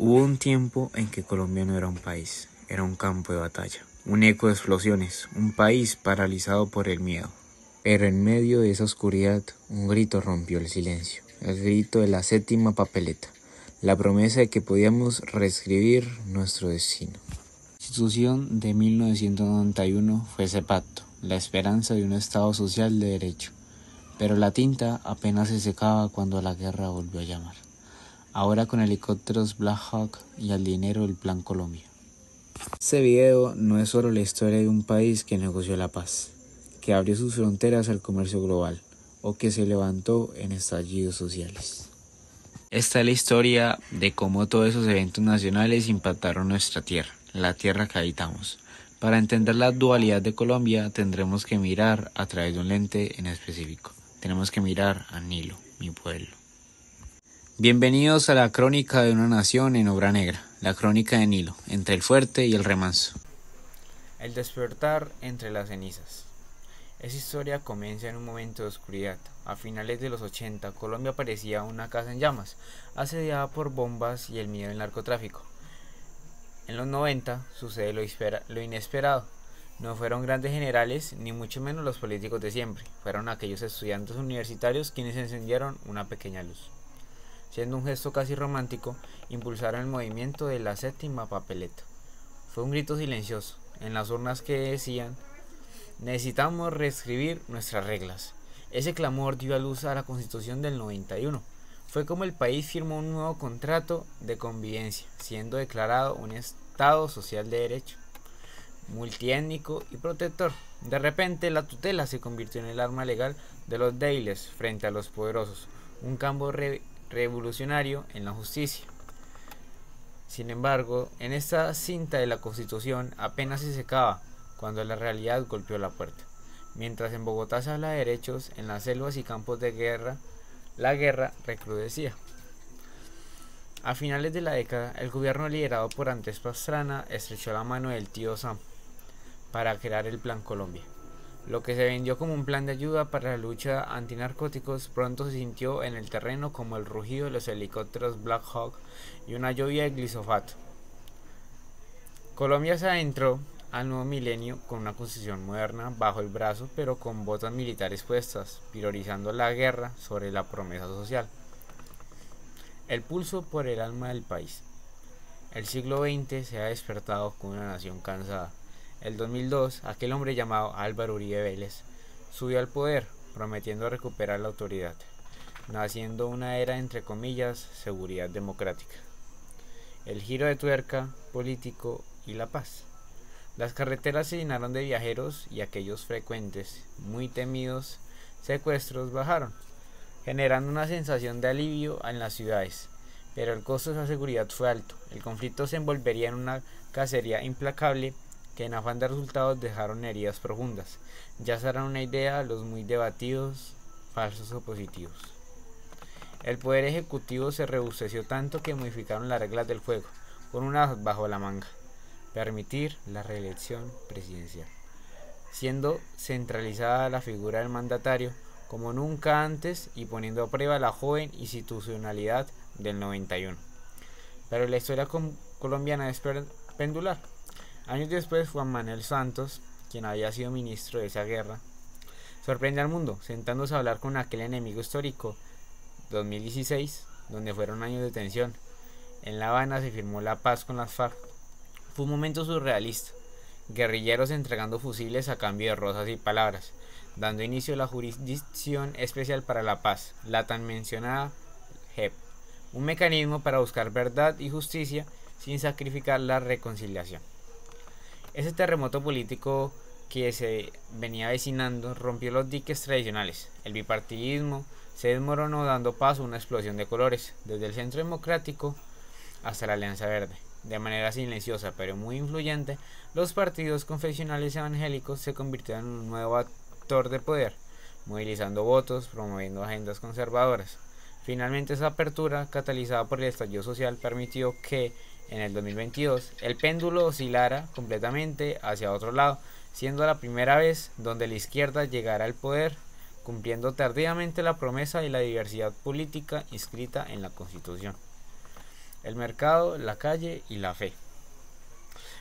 Hubo un tiempo en que Colombia no era un país, era un campo de batalla, un eco de explosiones, un país paralizado por el miedo. Pero en medio de esa oscuridad, un grito rompió el silencio, el grito de la séptima papeleta, la promesa de que podíamos reescribir nuestro destino. La Constitución de 1991 fue ese pacto, la esperanza de un Estado social de derecho, pero la tinta apenas se secaba cuando la guerra volvió a llamar. Ahora con helicópteros Black Hawk y el dinero del Plan Colombia. Este video no es solo la historia de un país que negoció la paz, que abrió sus fronteras al comercio global o que se levantó en estallidos sociales. Esta es la historia de cómo todos esos eventos nacionales impactaron nuestra tierra, la tierra que habitamos. Para entender la dualidad de Colombia tendremos que mirar a través de un lente en específico. Tenemos que mirar a Nilo, mi pueblo. Bienvenidos a la crónica de una nación en obra negra, la crónica de Nilo, entre el fuerte y el remanso. El despertar entre las cenizas. Esa historia comienza en un momento de oscuridad. A finales de los 80, Colombia parecía una casa en llamas, asediada por bombas y el miedo del narcotráfico. En los 90 sucede lo inesperado. No fueron grandes generales, ni mucho menos los políticos de siempre. Fueron aquellos estudiantes universitarios quienes encendieron una pequeña luz. Siendo un gesto casi romántico, impulsaron el movimiento de la séptima papeleta. Fue un grito silencioso, en las urnas que decían: necesitamos reescribir nuestras reglas. Ese clamor dio a luz a la Constitución del 91. Fue como el país firmó un nuevo contrato de convivencia, siendo declarado un Estado social de derecho, multiétnico y protector. De repente, la tutela se convirtió en el arma legal de los débiles frente a los poderosos, un cambio revolucionario en la justicia. Sin embargo, en esta cinta de la Constitución apenas se secaba cuando la realidad golpeó la puerta. Mientras en Bogotá se habla de derechos, en las selvas y campos de guerra, la guerra recrudecía. A finales de la década, el gobierno liderado por Andrés Pastrana estrechó la mano del tío Sam para crear el Plan Colombia. Lo que se vendió como un plan de ayuda para la lucha antinarcóticos pronto se sintió en el terreno como el rugido de los helicópteros Black Hawk y una lluvia de glifosato. Colombia se adentró al nuevo milenio con una constitución moderna bajo el brazo, pero con botas militares puestas, priorizando la guerra sobre la promesa social. El pulso por el alma del país. El siglo XX se ha despertado con una nación cansada. El 2002, aquel hombre llamado Álvaro Uribe Vélez subió al poder, prometiendo recuperar la autoridad, naciendo una era entre comillas seguridad democrática. El giro de tuerca político y la paz. Las carreteras se llenaron de viajeros y aquellos frecuentes, muy temidos secuestros bajaron, generando una sensación de alivio en las ciudades. Pero el costo de esa seguridad fue alto. El conflicto se envolvería en una cacería implacable que en afán de resultados dejaron heridas profundas. Ya serán una idea los muy debatidos falsos opositivos. El poder ejecutivo se rebuceció tanto que modificaron las reglas del juego, con una bajo la manga: permitir la reelección presidencial, siendo centralizada la figura del mandatario como nunca antes y poniendo a prueba la joven institucionalidad del 91. Pero la historia colombiana es pendular. Años después, Juan Manuel Santos, quien había sido ministro de esa guerra, sorprende al mundo, sentándose a hablar con aquel enemigo histórico. 2016, donde fueron años de tensión. En La Habana se firmó la paz con las FARC. Fue un momento surrealista. Guerrilleros entregando fusiles a cambio de rosas y palabras, dando inicio a la Jurisdicción Especial para la Paz, la tan mencionada JEP, un mecanismo para buscar verdad y justicia sin sacrificar la reconciliación. Ese terremoto político que se venía avecinando rompió los diques tradicionales. El bipartidismo se desmoronó, dando paso a una explosión de colores, desde el Centro Democrático hasta la Alianza Verde. De manera silenciosa pero muy influyente, los partidos confesionales evangélicos se convirtieron en un nuevo actor de poder, movilizando votos, promoviendo agendas conservadoras. Finalmente, esa apertura, catalizada por el estallido social, permitió que en el 2022 el péndulo oscilara completamente hacia otro lado, siendo la primera vez donde la izquierda llegara al poder, cumpliendo tardíamente la promesa de la diversidad política inscrita en la Constitución. el mercado, la calle y la fe.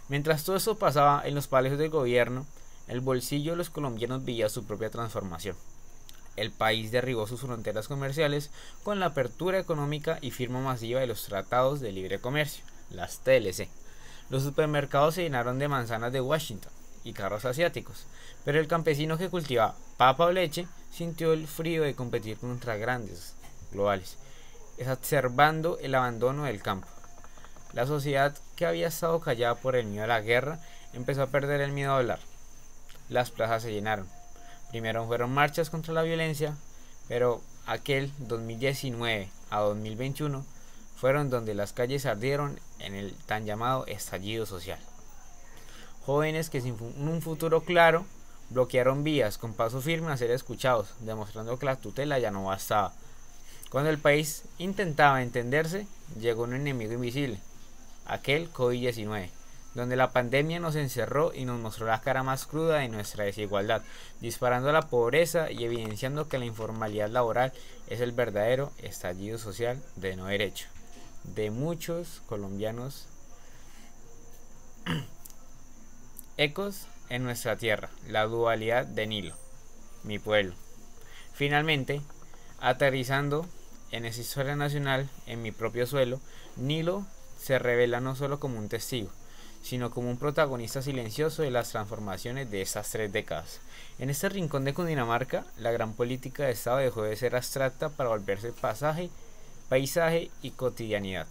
Mientras todo eso pasaba en los palacios del gobierno, el bolsillo de los colombianos veía su propia transformación. El país derribó sus fronteras comerciales con la apertura económica y firma masiva de los tratados de libre comercio, las TLC. Los supermercados se llenaron de manzanas de Washington y carros asiáticos, pero el campesino que cultivaba papa o leche sintió el frío de competir contra grandes globales, exacerbando el abandono del campo. La sociedad, que había estado callada por el miedo a la guerra, empezó a perder el miedo a hablar. Las plazas se llenaron. Primero fueron marchas contra la violencia, pero aquel 2019 a 2021 fueron donde las calles ardieron en el tan llamado estallido social. Jóvenes que sin un futuro claro bloquearon vías con paso firme a ser escuchados, demostrando que la tutela ya no bastaba. Cuando el país intentaba entenderse, llegó un enemigo invisible, aquel COVID-19, donde la pandemia nos encerró y nos mostró la cara más cruda de nuestra desigualdad, disparando la pobreza y evidenciando que la informalidad laboral es el verdadero estallido social de no derecho de muchos colombianos. Ecos en nuestra tierra, la dualidad de Nilo, mi pueblo. Finalmente, aterrizando en esa historia nacional, en mi propio suelo, Nilo se revela no solo como un testigo, sino como un protagonista silencioso de las transformaciones de estas 3 décadas. En este rincón de Cundinamarca, la gran política de Estado dejó de ser abstracta para volverse paisaje y cotidianidad.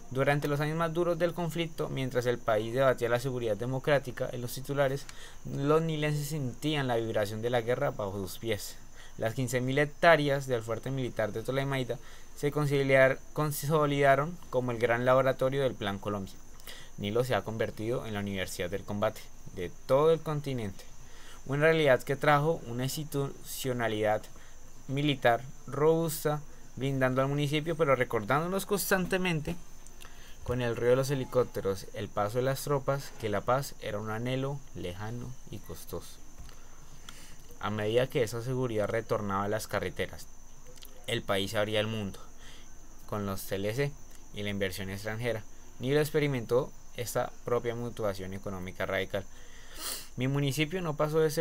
Durante los años más duros del conflicto, mientras el país debatía la seguridad democrática en los titulares, los nilenses sentían la vibración de la guerra bajo sus pies. Las 15.000 hectáreas del fuerte militar de Tolemaida se consolidaron como el gran laboratorio del Plan Colombia. Nilo se ha convertido en la Universidad del Combate de todo el continente, una realidad que trajo una institucionalidad militar robusta, brindando al municipio, pero recordándonos constantemente, con el ruido de los helicópteros, el paso de las tropas, que la paz era un anhelo lejano y costoso. A medida que esa seguridad retornaba a las carreteras, el país abría al mundo. Con los TLC y la inversión extranjera, Nilo experimentó esta propia mutuación económica radical. Mi municipio no pasó de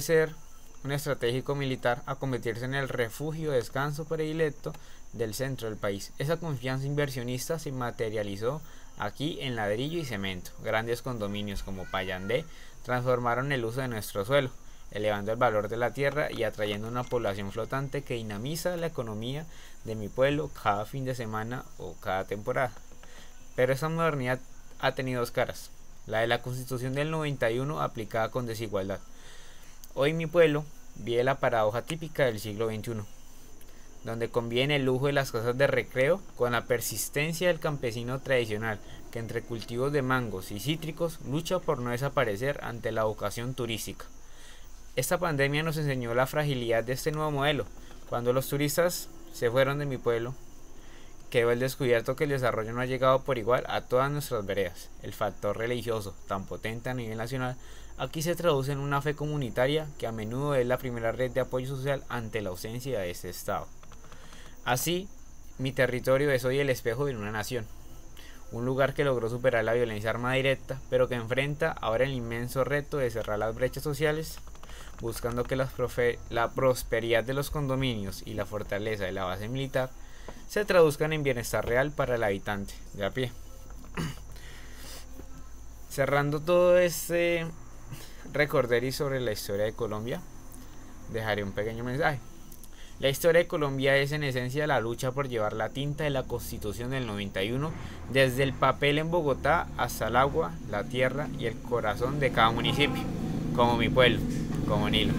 ser un estratégico militar a convertirse en el refugio de descanso predilecto del centro del país. Esa confianza inversionista se materializó aquí en ladrillo y cemento. Grandes condominios como Payandé transformaron el uso de nuestro suelo, elevando el valor de la tierra y atrayendo una población flotante que dinamiza la economía de mi pueblo cada fin de semana o cada temporada. Pero esa modernidad ha tenido 2 caras. La de la Constitución del 91 aplicada con desigualdad. Hoy mi pueblo vive la paradoja típica del siglo XXI, donde conviven el lujo de las casas de recreo con la persistencia del campesino tradicional, que entre cultivos de mangos y cítricos lucha por no desaparecer ante la vocación turística. Esta pandemia nos enseñó la fragilidad de este nuevo modelo. Cuando los turistas se fueron de mi pueblo, quedó el descubierto que el desarrollo no ha llegado por igual a todas nuestras veredas. El factor religioso, tan potente a nivel nacional, aquí se traduce en una fe comunitaria que a menudo es la primera red de apoyo social ante la ausencia de este Estado. Así, mi territorio es hoy el espejo de una nación, un lugar que logró superar la violencia armada directa, pero que enfrenta ahora el inmenso reto de cerrar las brechas sociales, buscando que la prosperidad de los condominios y la fortaleza de la base militar se traduzcan en bienestar real para el habitante de a pie. Cerrando todo este recorderis sobre la historia de Colombia, dejaré un pequeño mensaje. La historia de Colombia es en esencia la lucha por llevar la tinta de la Constitución del 91 desde el papel en Bogotá hasta el agua, la tierra y el corazón de cada municipio, como mi pueblo, como Nilo.